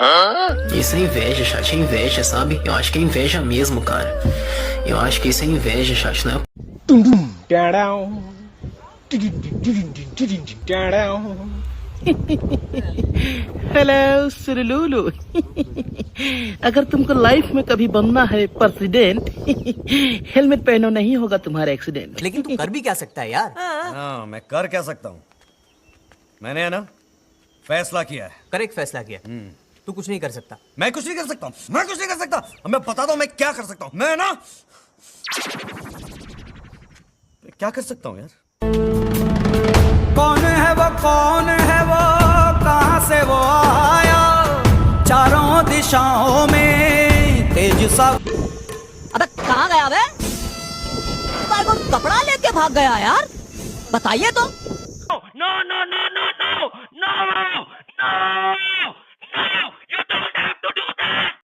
Isso é inveja, chat, é inveja, sabe? Eu acho que é inveja mesmo, cara. Eu acho que isso é inveja, chat, né? Hello सुरलूलू। अगर तुमको life में कभी बनना है president, helmet पहनो, नहीं होगा तुम्हारा एक्सीडेंट। लेकिन तू कर भी क्या सकता है यार? हाँ, मैं कर क्या सकता हूँ? मैंने है ना फैसला किया है। करेक्ट फैसला किया। तू कुछ नहीं कर सकता। मैं कुछ नहीं कर सकता हूँ। मैं कुछ नहीं कर सकता। अब मैं बताता हूँ मैं क्या कर सकता हूँ। मैं ना मैं क्या कर सकता हूँ यार? कौन है वो, कौन है वो, कहां से वो आया, चारों दिशाओं में तेज सा। अबे कहाँ गया बे? तुम्हारे को कपड़ा लेके भाग गया यार, बताइए तो। No, no, no, no, no, no, no.